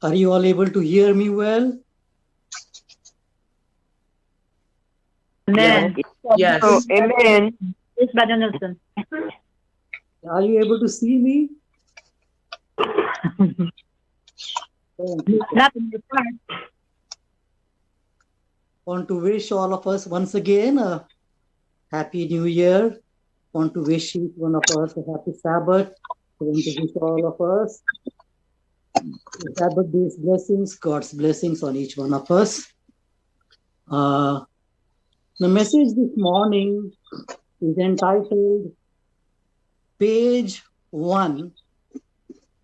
Are you all able to hear me well? Amen. Yes. So, Oh, amen. yes, Brother Nelson. Are you able to see me? Thank you. Not in the front. Want to wish all of us once again a happy new year. Want to wish each one of us a happy Sabbath. Want to wish all of us Sabbath day's blessings, God's blessings on each one of us. Uh, the message this morning is entitled Page 1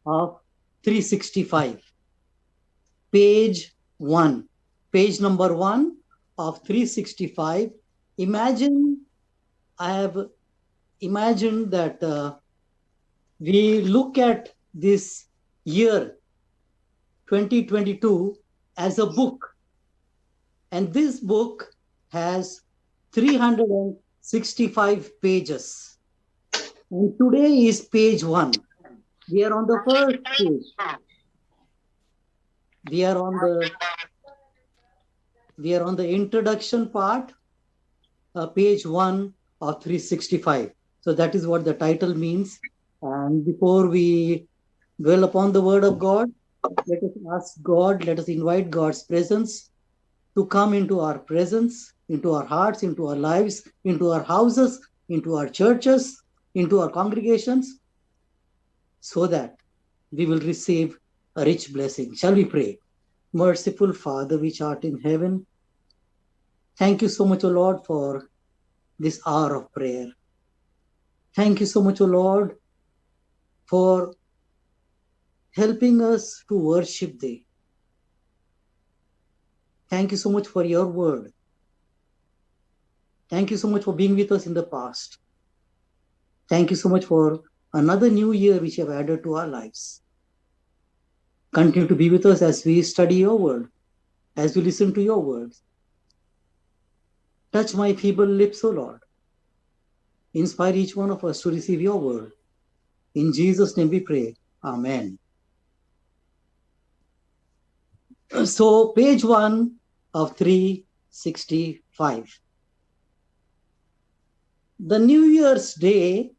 of 365. Page 1. Page number 1 of 365. Imagine, I have imagined that we look at this year 2022 as a book, and this book has 365 pages. And today is page 1. We are on the first page. We are on the introduction part, page 1 of 365. So that is what the title means. And before we dwell upon the word of God, let us ask God, let us invite God's presence to come into our presence, into our hearts, into our lives, into our houses, into our churches, into our congregations, so that we will receive a rich blessing. Shall we pray? Merciful Father, which art in heaven, thank you so much, O Lord, for this hour of prayer. Thank you so much, O Lord, for helping us to worship Thee. Thank you so much for your word. Thank you so much for being with us in the past. Thank you so much for another new year which you have added to our lives. Continue to be with us as we study your word, as we listen to your words. Touch my feeble lips, O Lord. Inspire each one of us to receive your word. In Jesus' name we pray. Amen. So, page 1 of 365. The New Year's Day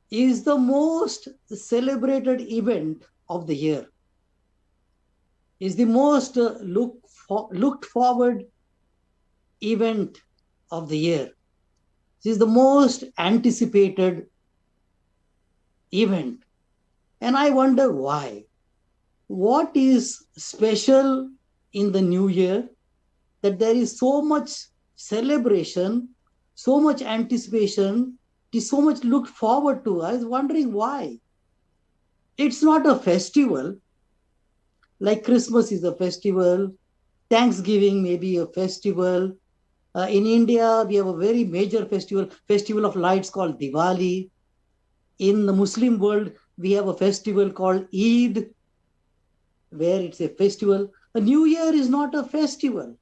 is the most celebrated event of the year. Is the most looked forward event of the year. This is the most anticipated event. And I wonder why. What is special in the new year that there is so much celebration, so much anticipation, it is so much looked forward to? I was wondering why. It's not a festival, like Christmas is a festival, Thanksgiving may be a festival. In India, we have a very major festival of lights called Diwali. In the Muslim world, we have a festival called Eid, where it's a festival. The New Year is not a festival.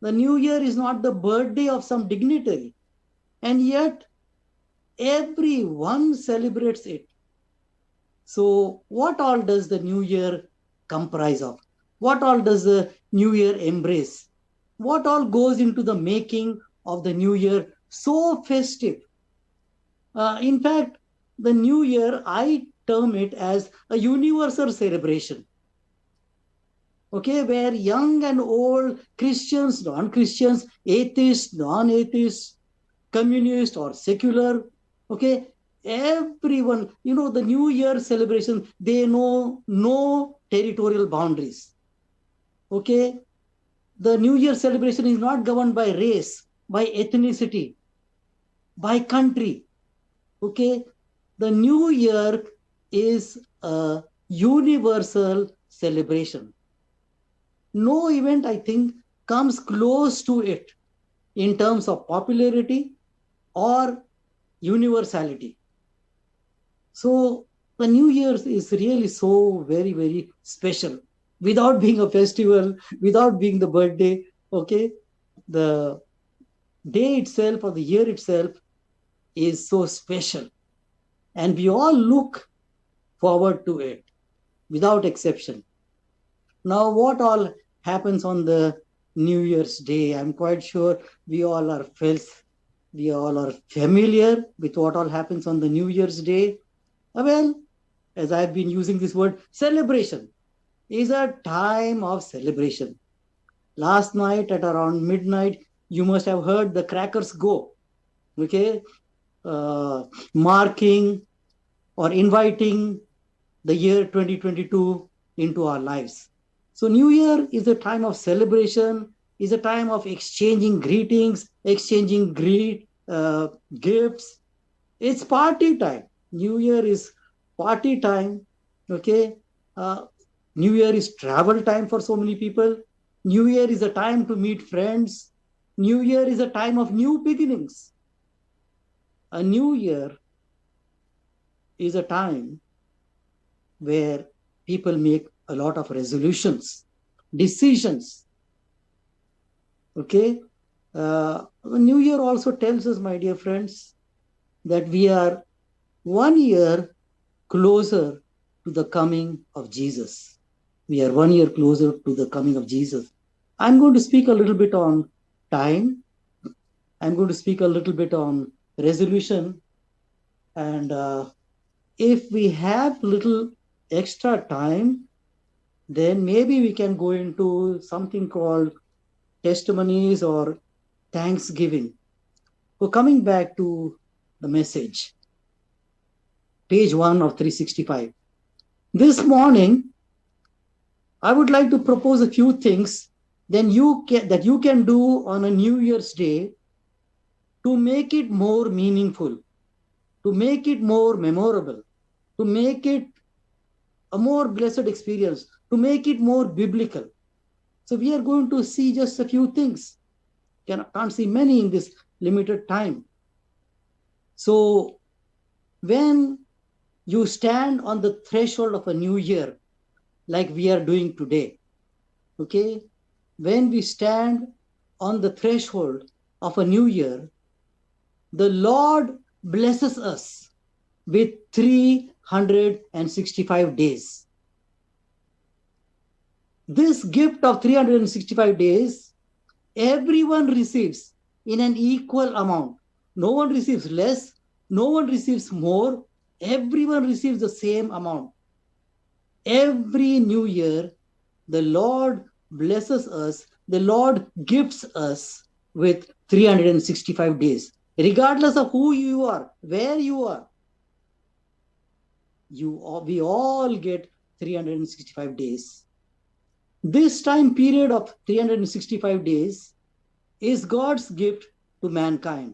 The New Year is not the birthday of some dignitary. And yet, everyone celebrates it. So, what all does the New Year comprise of? What all does the New Year embrace? What all goes into the making of the New Year so festive? In fact, the New Year, I term it as a universal celebration. Okay, where young and old, Christians, non-Christians, atheists, non-atheists, communist or secular, okay, everyone, the New Year celebration, they know no territorial boundaries. Okay, the New Year celebration is not governed by race, by ethnicity, by country. Okay, the New Year is a universal celebration. No event, I think, comes close to it in terms of popularity or universality. So the New Year is really so very, very special. Without being a festival, without being the birthday, okay, the day itself or the year itself is so special. And we all look forward to it without exception. Now, what all happens on the New Year's Day? I'm quite sure we all are familiar with what all happens on the New Year's Day. Well, as I've been using this word, celebration is a time of celebration. Last night at around midnight, you must have heard the crackers go, okay, marking or inviting the year 2022 into our lives. So New Year is a time of celebration, is a time of exchanging greetings, exchanging gifts. It's party time. New Year is party time. Okay. New Year is travel time for so many people. New Year is a time to meet friends. New Year is a time of new beginnings. A new year is a time where people make a lot of resolutions, decisions. Okay. New Year also tells us, my dear friends, that we are 1 year closer to the coming of Jesus. We are 1 year closer to the coming of Jesus. I'm going to speak a little bit on time. I'm going to speak a little bit on resolution. And if we have little extra time, then maybe we can go into something called testimonies or thanksgiving. So coming back to the message, page 1 of 365. This morning, I would like to propose a few things that you can do on a New Year's Day to make it more meaningful, to make it more memorable, to make it a more blessed experience, to make it more biblical. So we are going to see just a few things. Can't see many in this limited time. So when you stand on the threshold of a new year, like we are doing today, okay, when we stand on the threshold of a new year, the Lord blesses us with 365 days. This gift of 365 days, everyone receives in an equal amount. No one receives less, no one receives more, everyone receives the same amount. Every new year, the Lord blesses us, the Lord gifts us with 365 days. Regardless of who you are, where you are, we all get 365 days. This time period of 365 days is God's gift to mankind.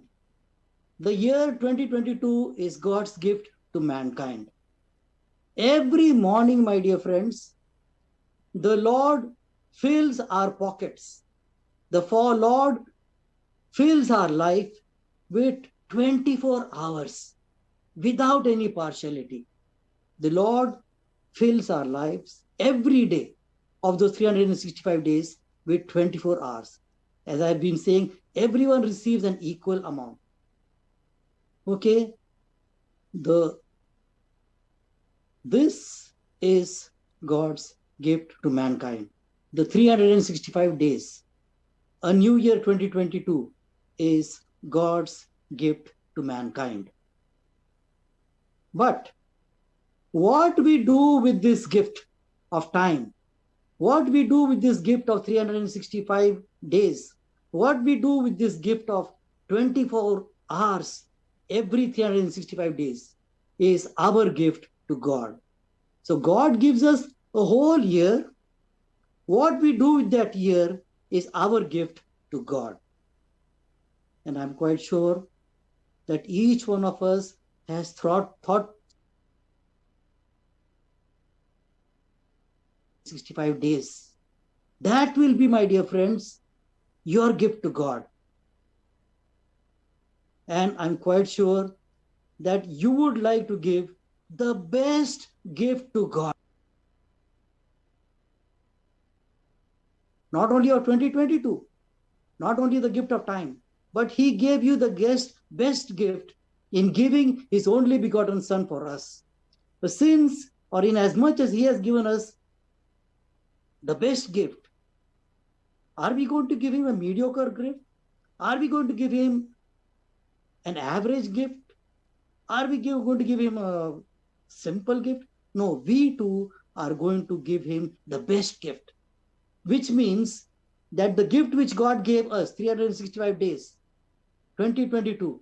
The year 2022 is God's gift to mankind. Every morning, my dear friends, the Lord fills our pockets. The Lord fills our life with 24 hours without any partiality. The Lord fills our lives every day of those 365 days with 24 hours. As I've been saying, everyone receives an equal amount. Okay? This is God's gift to mankind. The 365 days, a new year 2022, is God's gift to mankind. But what we do with this gift of time, what we do with this gift of 365 days, what we do with this gift of 24 hours every 365 days is our gift to God. So God gives us a whole year. What we do with that year is our gift to God. And I'm quite sure that each one of us has thought 65 days. That will be, my dear friends, your gift to God. And I'm quite sure that you would like to give the best gift to God. Not only of 2022, not only the gift of time, but He gave you the best gift in giving His only begotten Son for us. Since, or in as much as He has given us the best gift. Are we going to give him a mediocre gift? Are we going to give him an average gift? Are we going to give him a simple gift? No, we too are going to give him the best gift, which means that the gift which God gave us 365 days, 2022,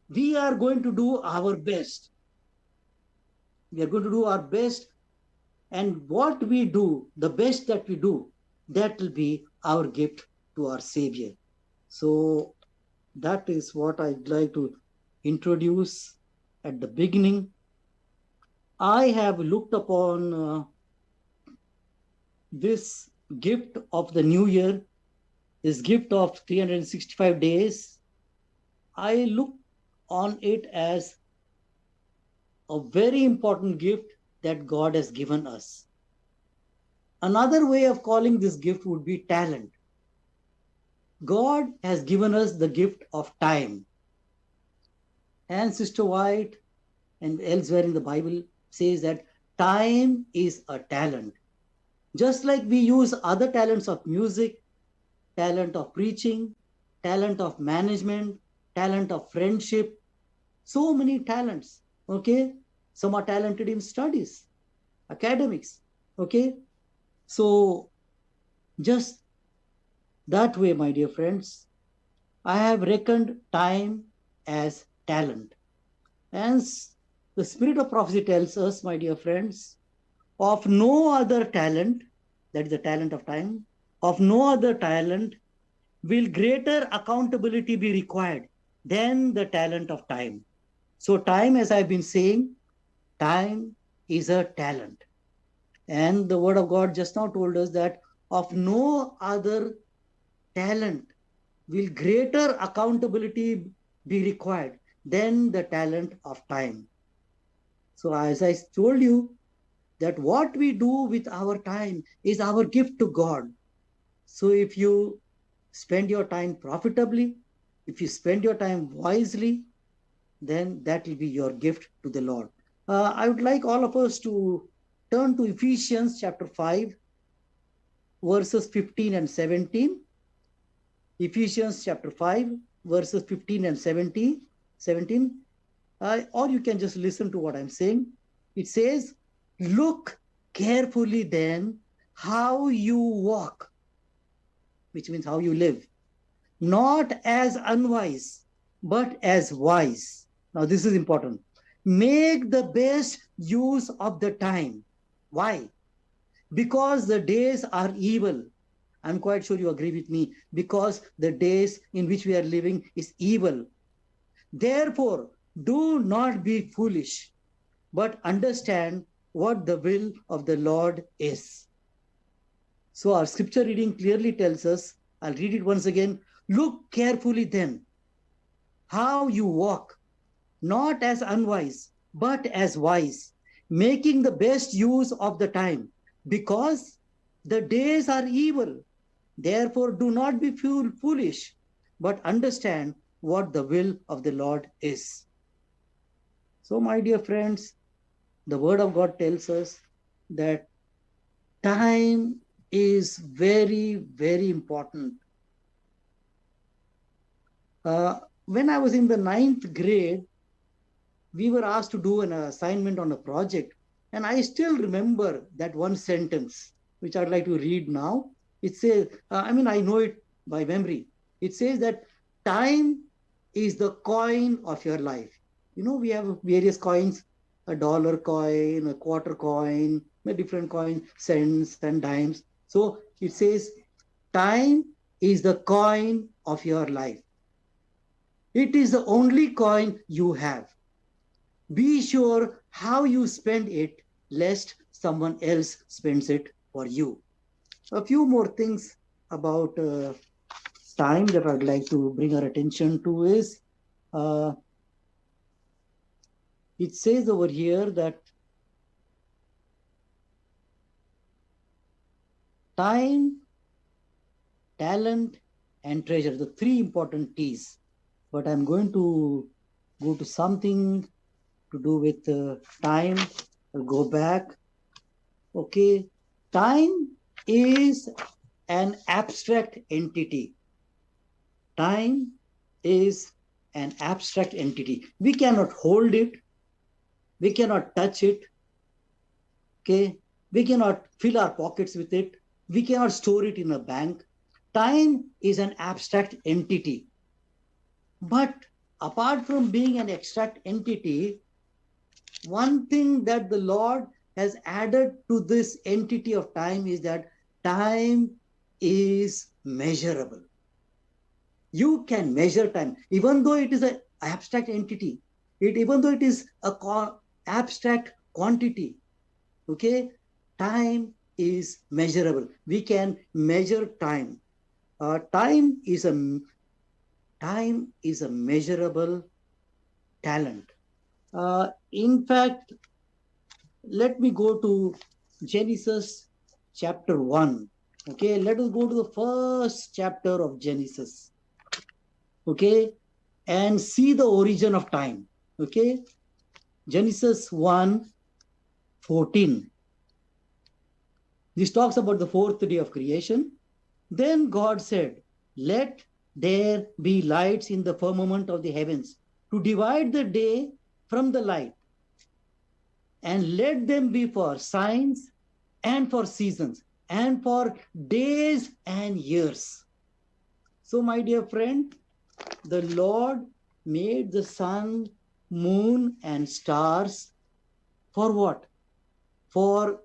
we are going to do our best. We are going to do our best, and what we do, the best that we do, that will be our gift to our Savior. So that is what I'd like to introduce at the beginning. I have looked upon this gift of the new year, this gift of 365 days. I look on it as a very important gift that God has given us. Another way of calling this gift would be talent. God has given us the gift of time. And Sister White and elsewhere in the Bible says that time is a talent. Just like we use other talents of music, talent of preaching, talent of management, talent of friendship, so many talents. Okay. Some are talented in studies, academics. Okay. So just that way, my dear friends, I have reckoned time as talent. And the spirit of prophecy tells us, my dear friends, of no other talent, that is the talent of time, of no other talent will greater accountability be required than the talent of time. So time, as I've been saying, time is a talent. And the word of God just now told us that of no other talent will greater accountability be required than the talent of time. So as I told you, that what we do with our time is our gift to God. So if you spend your time profitably, if you spend your time wisely, then that will be your gift to the Lord. I would like all of us to turn to Ephesians chapter 5, verses 15 and 17. Ephesians chapter 5, verses 15 and 17. Or you can just listen to what I'm saying. It says, look carefully then how you walk, which means how you live, not as unwise, but as wise. Now, this is important. Make the best use of the time. Why? Because the days are evil. I'm quite sure you agree with me. Because the days in which we are living is evil. Therefore, do not be foolish, but understand what the will of the Lord is. So our scripture reading clearly tells us, I'll read it once again, look carefully then how you walk, not as unwise, but as wise, making the best use of the time, because the days are evil. Therefore, do not be foolish, but understand what the will of the Lord is. So, my dear friends, the word of God tells us that time is very, very important. When I was in the 9th grade, we were asked to do an assignment on a project. And I still remember that one sentence, which I'd like to read now. It says, I know it by memory. It says that time is the coin of your life. You know, we have various coins, a dollar coin, a quarter coin, different coins, cents and dimes. So it says, time is the coin of your life. It is the only coin you have. Be sure how you spend it, lest someone else spends it for you. A few more things about time that I'd like to bring our attention to is, it says over here that time, talent, and treasure, the three important T's. But I'm going to go to something to do with time. I'll go back. Okay. Time is an abstract entity. Time is an abstract entity. We cannot hold it. We cannot touch it. Okay. We cannot fill our pockets with it. We cannot store it in a bank. Time is an abstract entity. But apart from being an abstract entity, one thing that the Lord has added to this entity of time is that time is measurable. You can measure time, even though it is an abstract entity. Even though it is a abstract quantity. Okay, time is measurable. We can measure time. Time is a measurable talent. In fact, let me go to Genesis chapter 1. Okay, let us go to the first chapter of Genesis. Okay, and see the origin of time. Okay, Genesis 1:14. This talks about the fourth day of creation. Then God said, "Let there be lights in the firmament of the heavens to divide the day from the light, and let them be for signs and for seasons and for days and years." So, my dear friend, the Lord made the sun, moon, and stars for what? For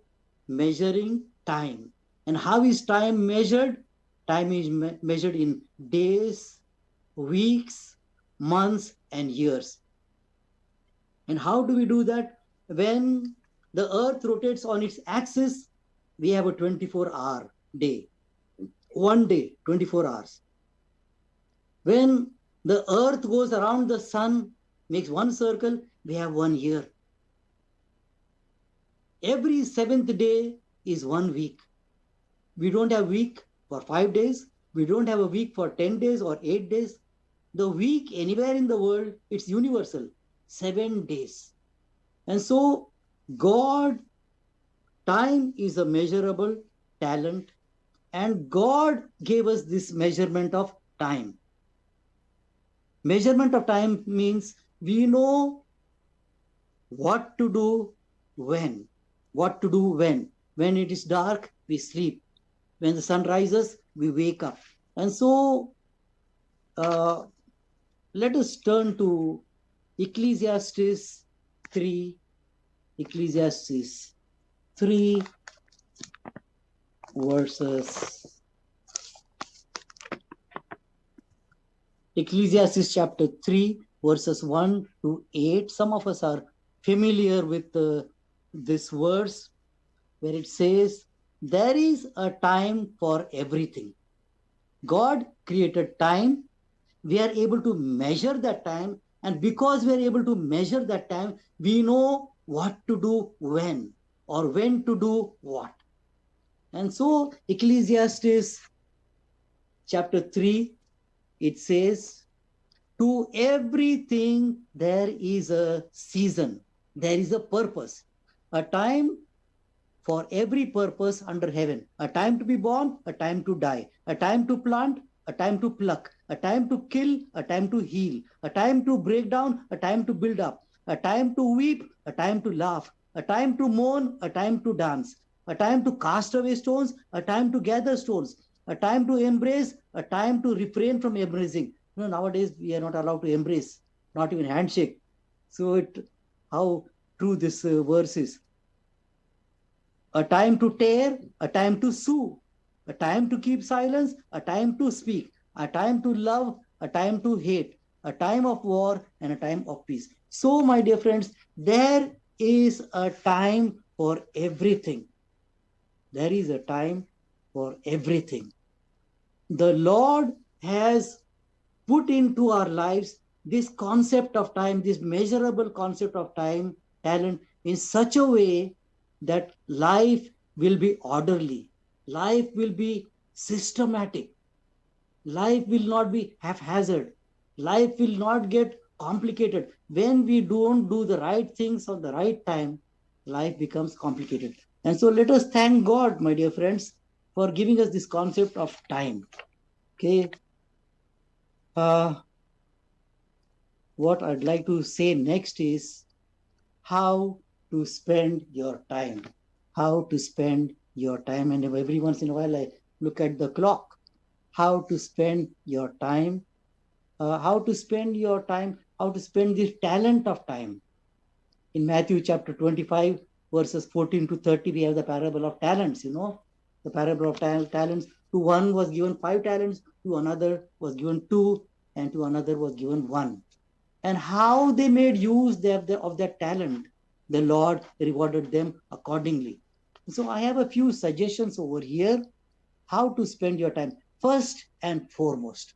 measuring time. And how is time measured? Time is measured in days, weeks, months, and years. And how do we do that? When the earth rotates on its axis, we have a 24-hour day. One day, 24 hours. When the earth goes around the sun, makes one circle, we have 1 year. Every seventh day is 1 week. We don't have week for 5 days. We don't have a week for 10 days or 8 days. The week anywhere in the world, it's universal, 7 days. And so God, time is a measurable talent, and God gave us this measurement of time. Measurement of time means we know what to do when. What to do when. When it is dark, we sleep. When the sun rises, we wake up. And so let us turn to Ecclesiastes 3. Ecclesiastes 3 verses. Ecclesiastes chapter 3 verses 1 to 8. Some of us are familiar with this verse where it says, "There is a time for everything." God created time. We are able to measure that time. And because we are able to measure that time, we know what to do when, or when to do what. And so Ecclesiastes chapter 3, it says, "To everything there is a season, there is a purpose, a time for every purpose under heaven, a time to be born, a time to die, a time to plant, a time to pluck, a time to kill, a time to heal, a time to break down, a time to build up, a time to weep, a time to laugh, a time to mourn, a time to dance, a time to cast away stones, a time to gather stones, a time to embrace, a time to refrain from embracing." You know, nowadays we are not allowed to embrace, not even handshake. So how true this verse is. A time to tear, a time to sue, a time to keep silence, a time to speak, a time to love, a time to hate, a time of war, and a time of peace. So, my dear friends, there is a time for everything. There is a time for everything. The Lord has put into our lives this concept of time, this measurable concept of time, talent, in such a way that life will be orderly, life will be systematic, life will not be haphazard, life will not get complicated. When we don't do the right things at the right time, life becomes complicated. And so let us thank God, my dear friends, for giving us this concept of time. Okay. What I'd like to say next is how to spend your time. How to spend your time. And every once in a while, I look at the clock. How to spend your time. How to spend your time. How to spend this talent of time. In Matthew chapter 25, verses 14 to 30, we have the parable of talents, the parable of talents. To one was given 5 talents, to another was given 2, and to another was given 1. And how they made use of their talent, the Lord rewarded them accordingly. So I have a few suggestions over here how to spend your time. First and foremost,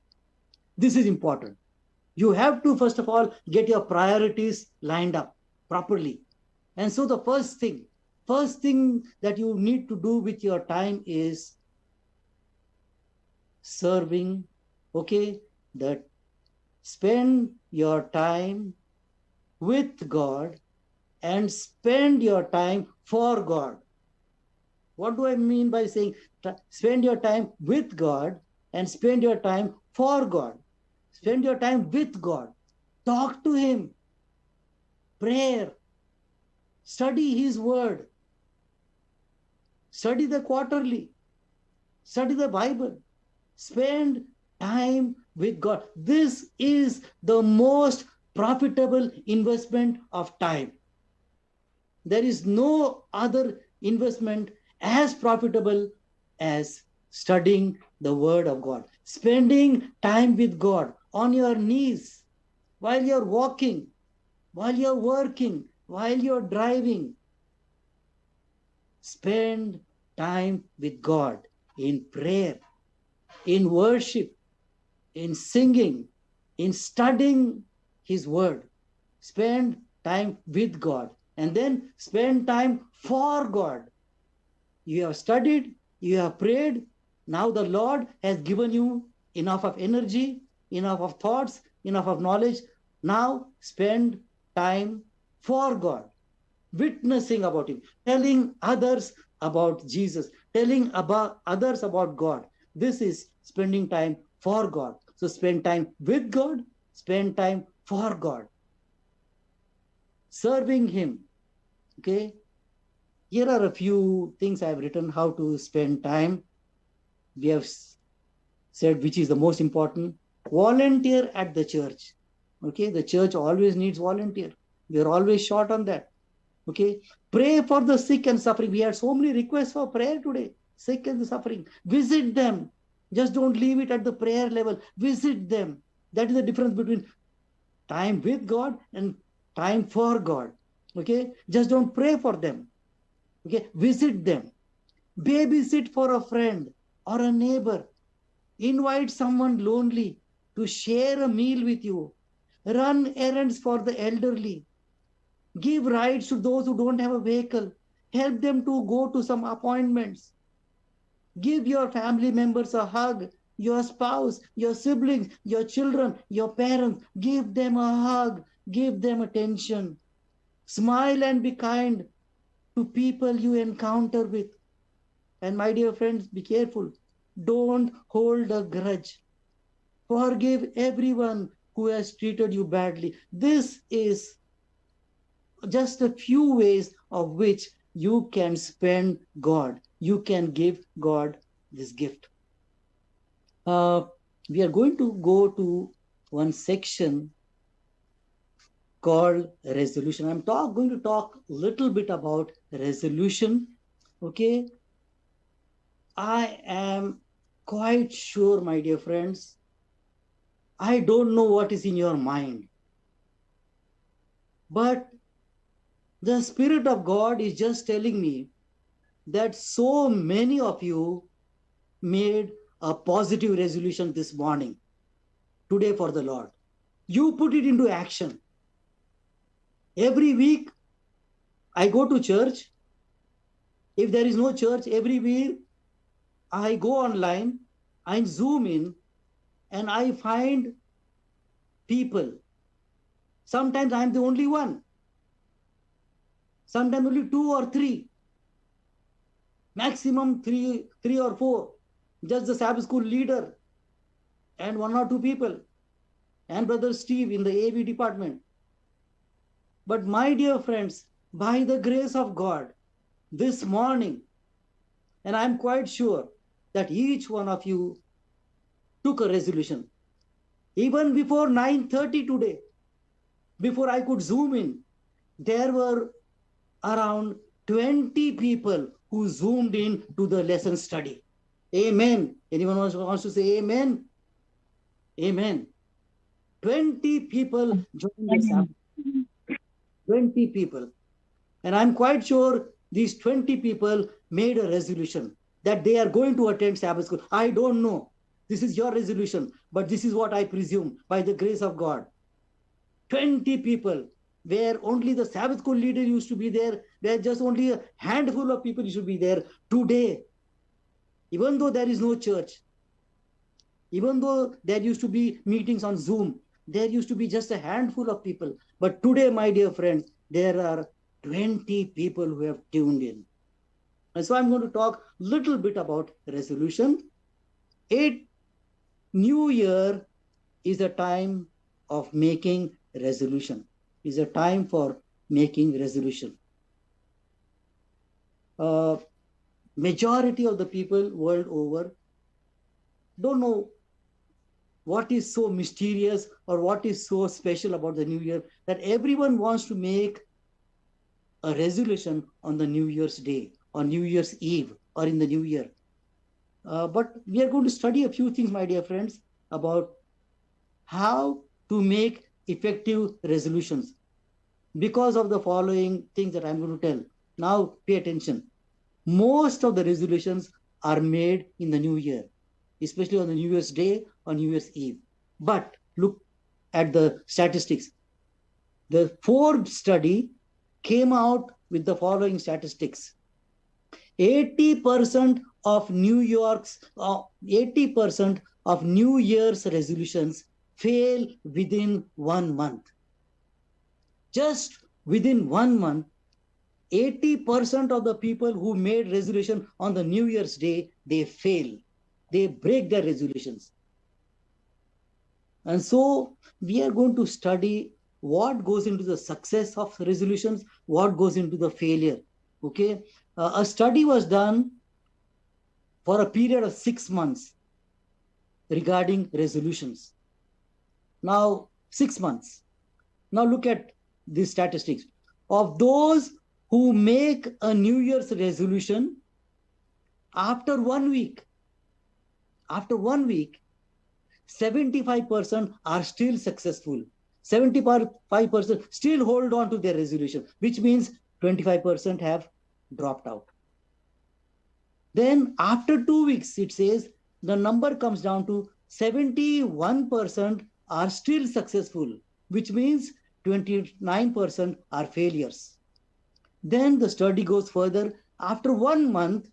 this is important. You have to, first of all, get your priorities lined up properly. And so the first thing that you need to do with your time is serving. Okay, that spend your time with God and spend your time for God. What do I mean by saying spend your time with God and spend your time for God? Spend your time with God. Talk to Him. Prayer. Study His Word. Study the quarterly. Study the Bible. Spend time with God. This is the most profitable investment of time. There is no other investment as profitable as studying the Word of God. Spending time with God on your knees while you're walking, while you're working, while you're driving. Spend time with God in prayer, in worship, in singing, in studying His Word. Spend time with God and then spend time for God. You have studied, you have prayed. Now the Lord has given you enough of energy, enough of thoughts, enough of knowledge. Now spend time for God, witnessing about Him, telling others about Jesus, telling about others about God. This is spending time for God. So spend time with God, spend time for God, serving Him. Okay. Here are a few things I've written how to spend time. We have said which is the most important. Volunteer at the church. Okay. The church always needs volunteer. We are always short on that. Okay. Pray for the sick and suffering. We had so many requests for prayer today. Sick and suffering. Visit them. Just don't leave it at the prayer level. Visit them. That is the difference between time with God and time for God. Okay. Just don't pray for them. Okay. Visit them. Babysit for a friend or a neighbor. Invite someone lonely to share a meal with you. Run errands for the elderly. Give rides to those who don't have a vehicle. Help them to go to some appointments. Give your family members a hug. Your spouse, your siblings, your children, your parents. Give them a hug. Give them attention. Smile and be kind to people you encounter with. And my dear friends, be careful. Don't hold a grudge. Forgive everyone who has treated you badly. This is just a few ways of which you can spend God. You can give God this gift. We are going to go to one section called resolution. I'm going to talk a little bit about resolution. Okay. I am quite sure, my dear friends, I don't know what is in your mind, but the Spirit of God is just telling me that so many of you made a positive resolution this morning, today for the Lord. You put it into action. Every week, I go to church. If there is no church, every week, I go online, I zoom in, and I find people. Sometimes I'm the only one. Sometimes only 2 or 3. maximum three or four, just the Sabbath school leader and one or two people, and brother Steve in the AV department. But my dear friends, by the grace of God, this morning, and I'm quite sure that each one of you took a resolution. Even before 9:30 today, before I could zoom in, there were around 20 people who zoomed in to the lesson study. Amen. Anyone wants to say amen? Amen. 20 people joined the Sabbath. 20 people. And I'm quite sure these 20 people made a resolution that they are going to attend Sabbath school. I don't know. This is your resolution, but this is what I presume by the grace of God. 20 people, where only the Sabbath school leader used to be there, where just only a handful of people should be there. Today, even though there is no church, even though there used to be meetings on Zoom, there used to be just a handful of people. But today, my dear friends, there are 20 people who have tuned in. And so I'm going to talk a little bit about resolution. New Year is a time of making resolution, is a time for making resolution. Majority of the people world over don't know what is so mysterious or what is so special about the new year that everyone wants to make a resolution on the New Year's Day, on New Year's Eve, or in the new year. But we are going to study a few things, my dear friends, about how to make effective resolutions because of the following things that I'm going to tell. Now, pay attention. Most of the resolutions are made in the new year, especially on the New Year's Day or New Year's Eve. But look at the statistics. The Forbes study came out with the following statistics. 80% of 80% of New Year's resolutions fail within 1 month. Just within 1 month, 80% of the people who made resolution on the New Year's Day, they fail. They break their resolutions. And so we are going to study what goes into the success of resolutions, what goes into the failure. Okay. A study was done for a period of 6 months regarding resolutions. Now, 6 months. Now look at these statistics. Of those who make a New Year's resolution, after 1 week, 75% are still successful. 75% still hold on to their resolution, which means 25% have dropped out. Then after 2 weeks, it says the number comes down to 71% are still successful, which means 29% are failures. Then the study goes further. After 1 month,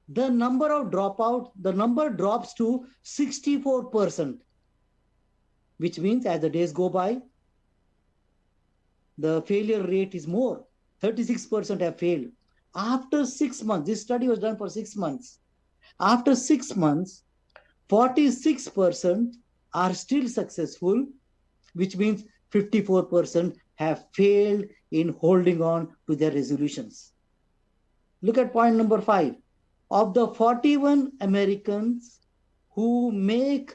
the number drops to 64%, which means as the days go by, the failure rate is more. 36% have failed. After 6 months, this study was done for 6 months. After 6 months, 46% are still successful, which means 54% have failed in holding on to their resolutions. Look at point number 5. Of the 41 Americans who make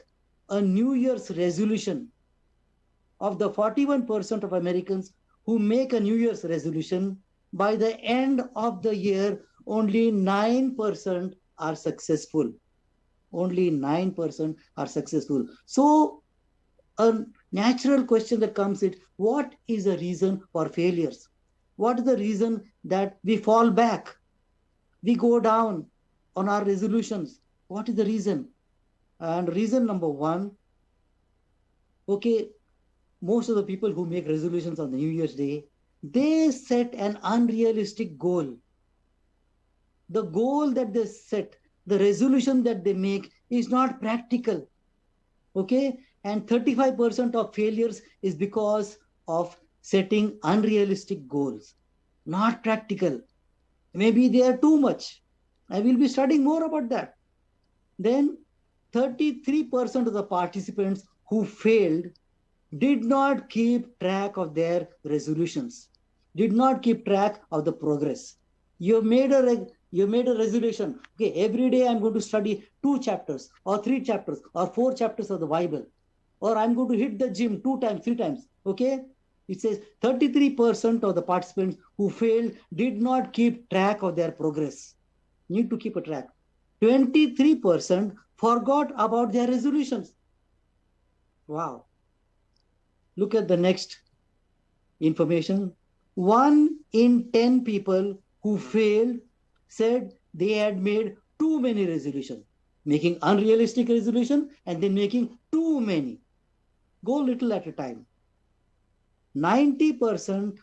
a New Year's resolution, of the 41% of Americans who make a New Year's resolution, by the end of the year, only 9% are successful. Only 9% are successful. So a natural question that comes is, what is the reason for failures? What is the reason that we fall back? We go down on our resolutions. What is the reason? And reason number 1, okay, most of the people who make resolutions on the New Year's Day, they set an unrealistic goal. The goal that they set, the resolution that they make is not practical. Okay? And 35% of failures is because of setting unrealistic goals, not practical. Maybe they are too much. I will be studying more about that. Then 33% of the participants who failed did not keep track of their resolutions, did not keep track of the progress. You made a resolution. Okay, every day I'm going to study 2 chapters or 3 chapters or 4 chapters of the Bible, or I'm going to hit the gym 2 times, 3 times. Okay, it says 33% of the participants who failed did not keep track of their progress. Need to keep a track. 23% forgot about their resolutions. Wow. Look at the next information. 1 in 10 people who failed said they had made too many resolutions, making unrealistic resolution and then making too many. Go little at a time. 90%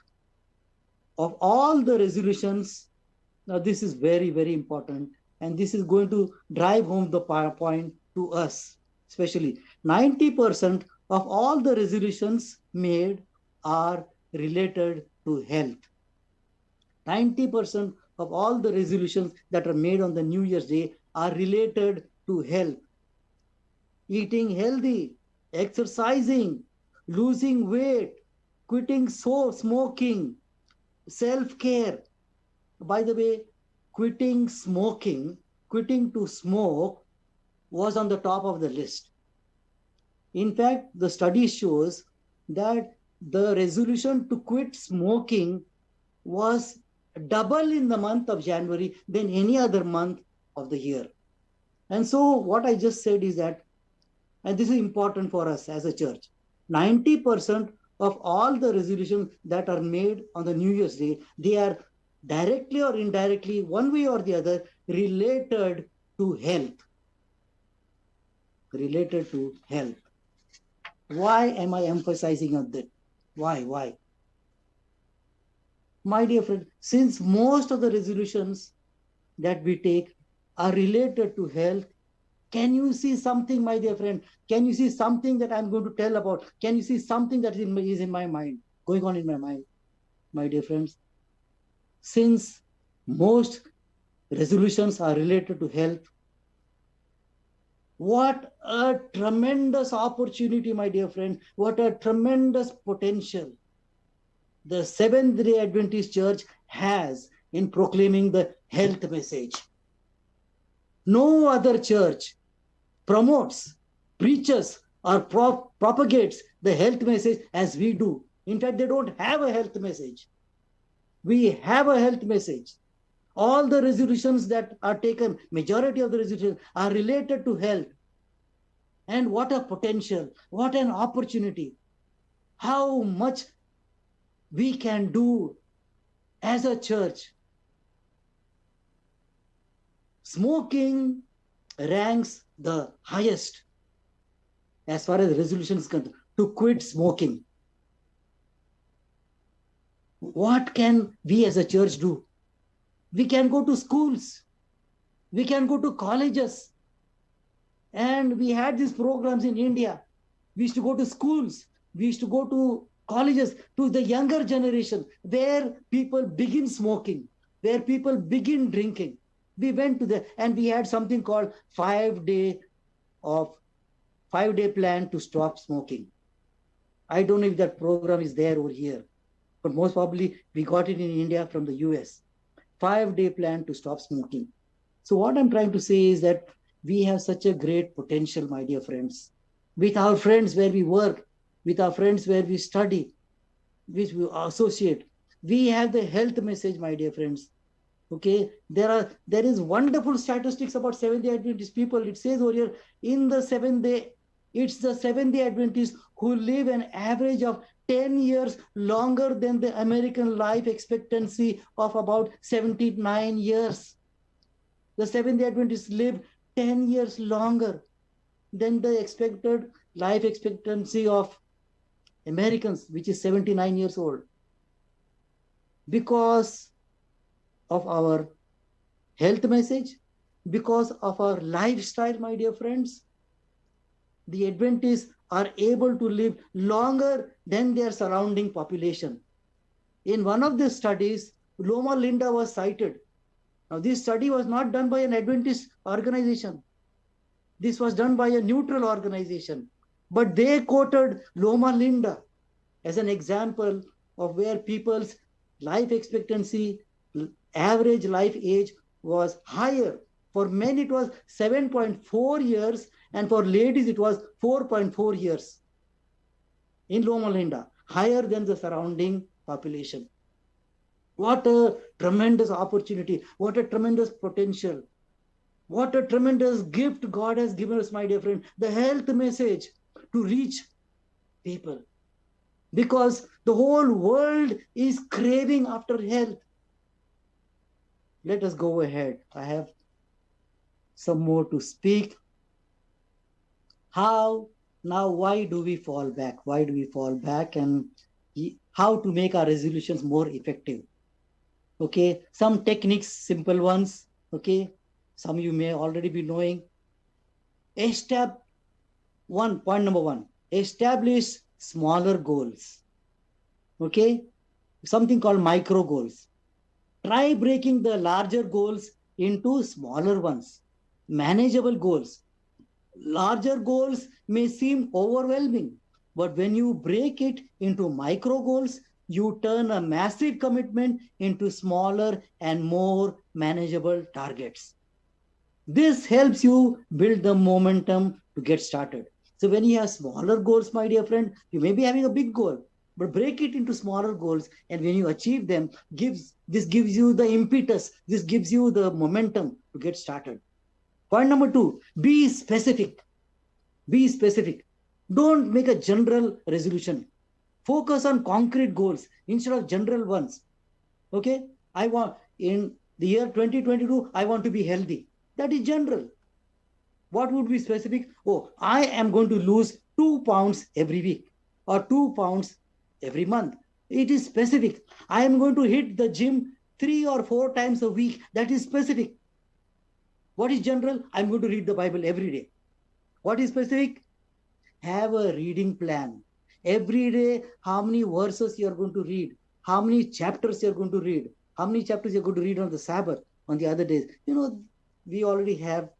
of all the resolutions, now this is very, very important, and this is going to drive home the point to us, especially 90% of all the resolutions made are related to health. 90% of all the resolutions that are made on the New Year's Day are related to health. Eating healthy, exercising, losing weight, quitting smoking, self-care. By the way, quitting smoking, quitting to smoke was on the top of the list. In fact, the study shows that the resolution to quit smoking was double in the month of January than any other month of the year. And so what I just said is that, and this is important for us as a church, 90% of all the resolutions that are made on the New Year's Day, they are directly or indirectly, one way or the other, related to health. Related to health. Why am I emphasizing on that? Why? My dear friend, since most of the resolutions that we take are related to health, can you see something, my dear friend? Can you see something that I'm going to tell about? Can you see something that is in my mind, going on in my mind, my dear friends? Since most resolutions are related to health, what a tremendous opportunity, my dear friend. What a tremendous potential the Seventh-day Adventist Church has in proclaiming the health message. No other church promotes, preaches, or propagates the health message as we do. In fact, they don't have a health message. We have a health message. All the resolutions that are taken, majority of the resolutions are related to health. And what a potential, what an opportunity. How much we can do as a church. Smoking ranks the highest as far as resolutions concerned, to quit smoking. What can we as a church do? We can go to schools. We can go to colleges. And we had these programs in India. We used to go to schools. We used to go to colleges, to the younger generation, where people begin smoking, where people begin drinking. We went to the, and we had something called 5-day plan to stop smoking. I don't know if that program is there over here, but most probably we got it in India from the US. 5-day plan to stop smoking. So what I'm trying to say is that we have such a great potential, my dear friends, with our friends where we work, with our friends where we study, which we associate. We have the health message, my dear friends. Okay, there is wonderful statistics about Seventh-day Adventist people. It says over here, in the it's the Seventh-day Adventists who live an average of 10 years longer than the American life expectancy of about 79 years. The Seventh-day Adventists live 10 years longer than the expected life expectancy of Americans, which is 79 years old. Because of our health message, because of our lifestyle, my dear friends, the Adventists are able to live longer than their surrounding population. In one of the studies, Loma Linda was cited. Now, this study was not done by an Adventist organization. This was done by a neutral organization. But they quoted Loma Linda as an example of where people's life expectancy, average life age was higher. For men, it was 7.4 years, and for ladies, it was 4.4 years in Loma Linda, higher than the surrounding population. What a tremendous opportunity! What a tremendous potential! What a tremendous gift God has given us, my dear friend. The health message to reach people. Because the whole world is craving after health. Let us go ahead. I have some more to speak. Why do we fall back? Why do we fall back? And how to make our resolutions more effective? Okay, some techniques, simple ones. Okay, some you may already be knowing. Point number one, establish smaller goals. Okay, something called micro goals. Try breaking the larger goals into smaller ones, manageable goals. Larger goals may seem overwhelming, but when you break it into micro goals, you turn a massive commitment into smaller and more manageable targets. This helps you build the momentum to get started. So when you have smaller goals, my dear friend, you may be having a big goal, but break it into smaller goals. And when you achieve them, this gives you the impetus. This gives you the momentum to get started. Point number two, be specific. Be specific. Don't make a general resolution. Focus on concrete goals instead of general ones. Okay? In the year 2022, I want to be healthy. That is general. What would be specific? Oh, I am going to lose 2 pounds every week or 2 pounds every month. It is specific. I am going to hit the gym 3 or 4 times a week. That is specific. What is general? I'm going to read the Bible every day. What is specific? Have a reading plan. Every day, how many verses you are going to read, how many chapters you are going to read, how many chapters you're going to read on the Sabbath, on the other days. We already have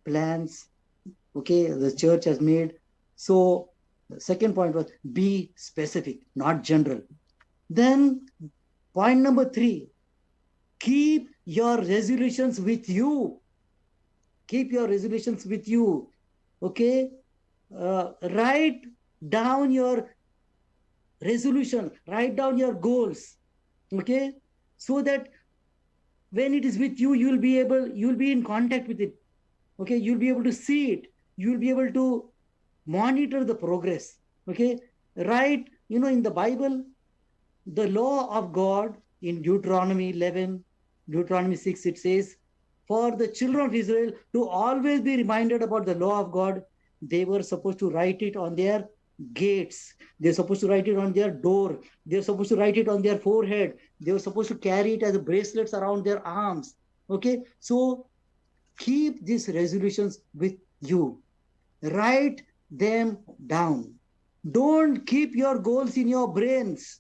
plans, okay, the church has made. So the second point was be specific, not general. Then point number 3, keep your resolutions with you. Keep your resolutions with you. Okay, write down your resolution, write down your goals. Okay, so that when it is with you, you'll be in contact with it. Okay, you'll be able to see it. You'll be able to monitor the progress. Okay, right? In the Bible, the law of God in Deuteronomy 11, Deuteronomy 6, it says, for the children of Israel to always be reminded about the law of God, they were supposed to write it on their gates. They're supposed to write it on their door. They're supposed to write it on their forehead. They were supposed to carry it as bracelets around their arms. Okay, so keep these resolutions with you. Write them down. Don't keep your goals in your brains.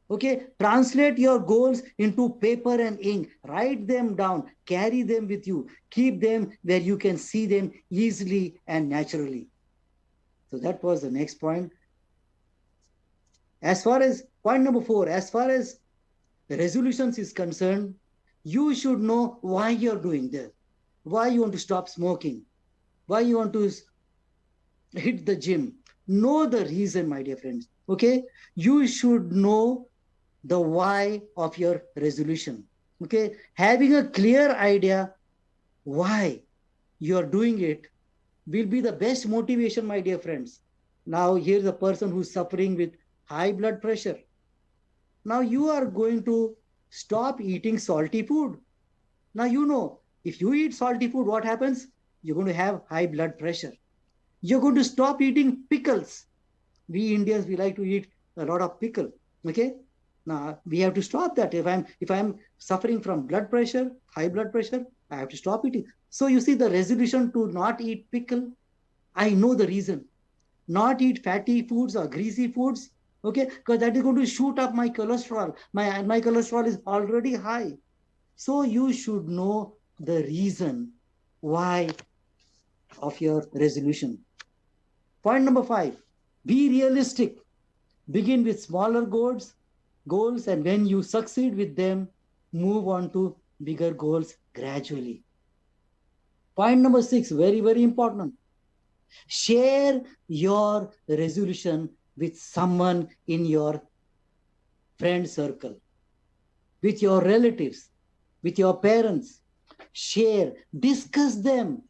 Okay, translate your goals into paper and ink. Write them down. Carry them with you. Keep them where you can see them easily and naturally. So that was the next point. As far as point number 4, as far as the resolutions is concerned, you should know why you're doing this. Why you want to stop smoking. Why you want to hit the gym. Know the reason, my dear friends. Okay, you should know the why of your resolution. Okay, having a clear idea why you're doing it will be the best motivation, my dear friends. Now, here's a person who's suffering with high blood pressure. Now, you are going to stop eating salty food. Now, if you eat salty food, what happens? You're going to have high blood pressure. You're going to stop eating pickles. We Indians, we like to eat a lot of pickle. Okay, now we have to stop that. If I'm suffering from blood pressure, high blood pressure, I have to stop eating. So you see the resolution to not eat pickle. I know the reason. Not eat fatty foods or greasy foods. Okay, because that is going to shoot up my cholesterol. My cholesterol is already high. So you should know the reason why of your resolution. Point number 5, be realistic. Begin with smaller goals, and when you succeed with them, move on to bigger goals gradually. Point number 6, very, very important. Share your resolution with someone in your friend circle, with your relatives, with your parents. Share, discuss them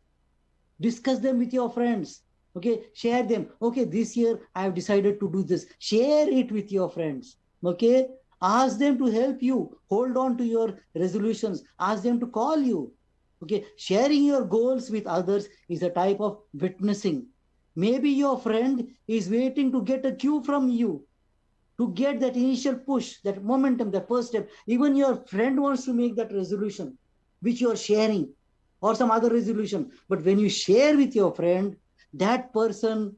with your friends. Okay, share them. Okay, this year I have decided to do this. Share it with your friends. Okay, ask them to help you hold on to your resolutions. Ask them to call you. Okay, sharing your goals with others is a type of witnessing. Maybe your friend is waiting to get a cue from you, to get that initial push, that momentum, that first step. Even your friend wants to make that resolution which you are sharing, or some other resolution. But when you share with your friend, that person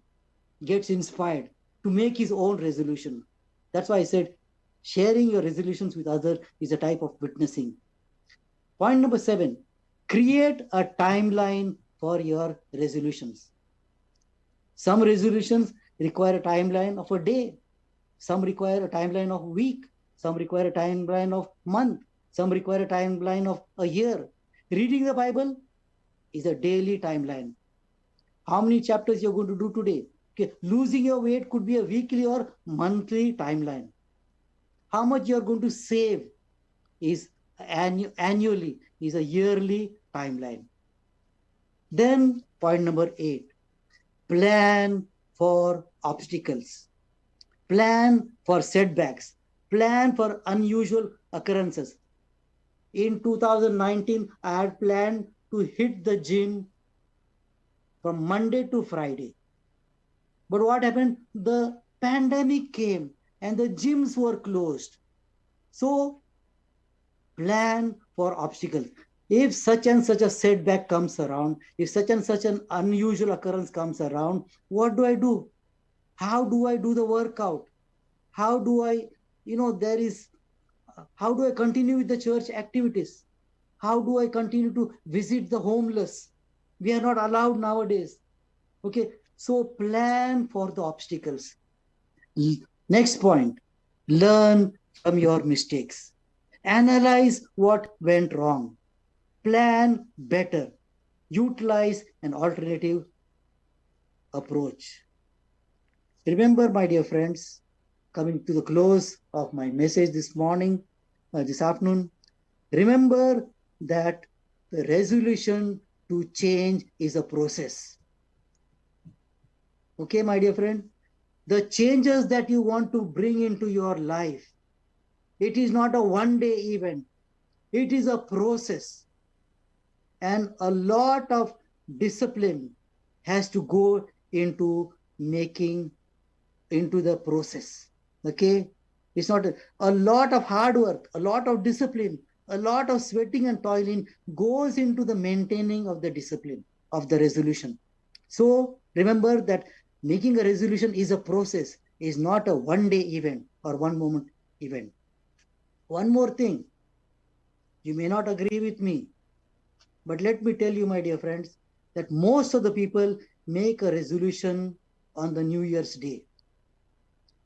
gets inspired to make his own resolution. That's why I said sharing your resolutions with others is a type of witnessing. Point number 7, create a timeline for your resolutions. Some resolutions require a timeline of a day. Some require a timeline of a week. Some require a timeline of month. Some require a timeline of a year. Reading the Bible is a daily timeline. How many chapters you're going to do today? Okay. Losing your weight could be a weekly or monthly timeline. How much you're going to save is annually, is a yearly timeline. Then point number 8, plan for obstacles. Plan for setbacks. Plan for unusual occurrences. In 2019, I had planned to hit the gym from Monday to Friday. But what happened? The pandemic came and the gyms were closed. So plan for obstacles. If such and such a setback comes around, if such and such an unusual occurrence comes around, what do I do? How do I do the workout? How do I, how do I continue with the church activities? How do I continue to visit the homeless? We are not allowed nowadays. Okay, so plan for the obstacles. Next point, learn from your mistakes. Analyze what went wrong. Plan better. Utilize an alternative approach. Remember, my dear friends, coming to the close of my message this morning, this afternoon, remember that the resolution to change is a process. Okay, my dear friend, the changes that you want to bring into your life, it is not a one-day event. It is a process. And a lot of discipline has to go into making into the process. Okay, it's not a lot of hard work, a lot of discipline, a lot of sweating and toiling goes into the maintaining of the discipline of the resolution. So remember that making a resolution is a process, is not a one day event or one moment event. One more thing, you may not agree with me, but let me tell you, my dear friends, that most of the people make a resolution on the New Year's Day.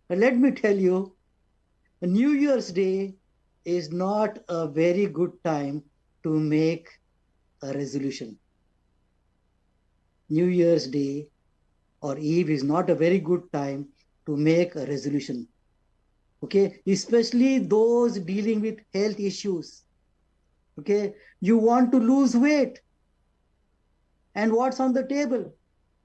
But let me tell you, New Year's Day is not a very good time to make a resolution. New Year's Day or Eve is not a very good time to make a resolution. Okay, especially those dealing with health issues. Okay, you want to lose weight. And what's on the table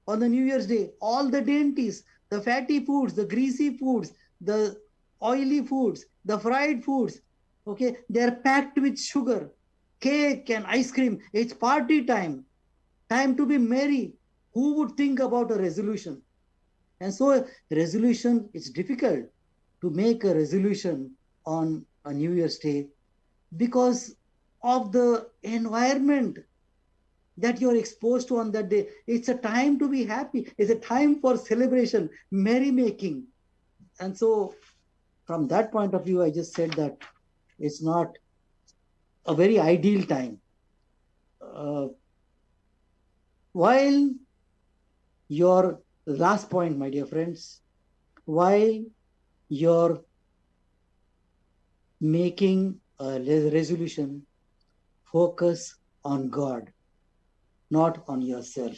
on the New Year's Day? All the dainties, the fatty foods, the greasy foods, the oily foods, the fried foods. Okay, they're packed with sugar, cake, and ice cream. It's party time, time to be merry. Who would think about a resolution? And so, resolution, it's difficult to make a resolution on a New Year's Day because of the environment that you're exposed to on that day. It's a time to be happy. It's a time for celebration, merrymaking. And so, from that point of view, I just said that it's not a very ideal time. While your last point, my dear friends, while you're making a resolution, focus on God, not on yourself.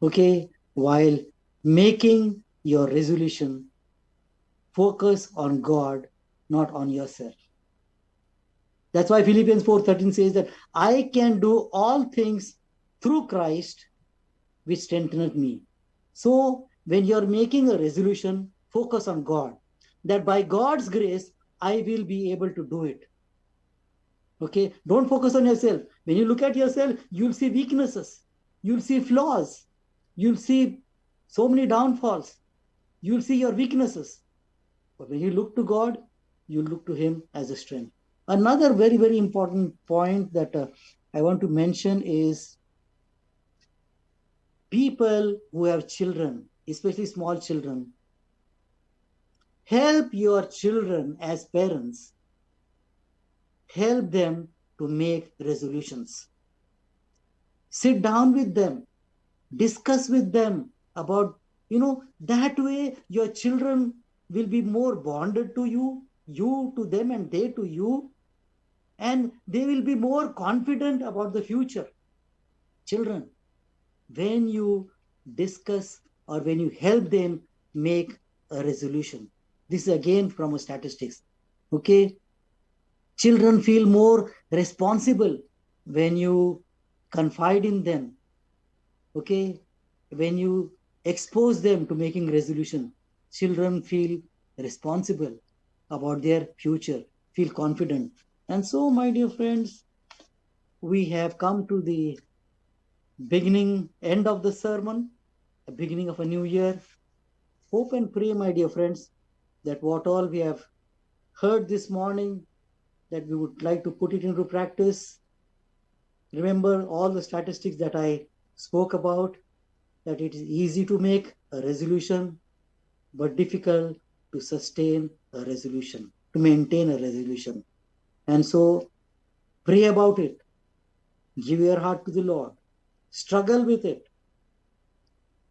Okay, while making your resolution, focus on God, not on yourself. That's why Philippians 4:13 says that I can do all things through Christ, which strengtheneth me. So when you're making a resolution, focus on God, that by God's grace, I will be able to do it. Okay, don't focus on yourself. When you look at yourself, you'll see weaknesses, you'll see flaws, you'll see so many downfalls, you'll see your weaknesses. But when you look to God, you look to Him as a strength. Another very, very important point that I want to mention is people who have children, especially small children. Help your children as parents, help them to make resolutions. Sit down with them, discuss with them about, that way your children will be more bonded to you, you to them, and they to you, and they will be more confident about the future. Children, when you discuss or when you help them make a resolution, this is again from a statistics. Okay, children feel more responsible when you confide in them. Okay, when you expose them to making resolution, children feel responsible about their future, feel confident. And so, my dear friends, we have come to the end of the sermon, the beginning of a new year. Hope and pray, my dear friends, that what all we have heard this morning, that we would like to put it into practice. Remember all the statistics that I spoke about, that it is easy to make a resolution, but difficult to sustain a resolution, to maintain a resolution. And so pray about it. Give your heart to the Lord. Struggle with it.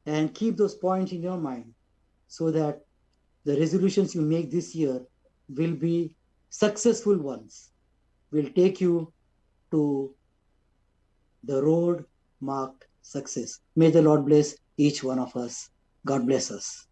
And keep those points in your mind so that the resolutions you make this year will be successful ones, will take you to the road marked success. May the Lord bless each one of us. God bless us.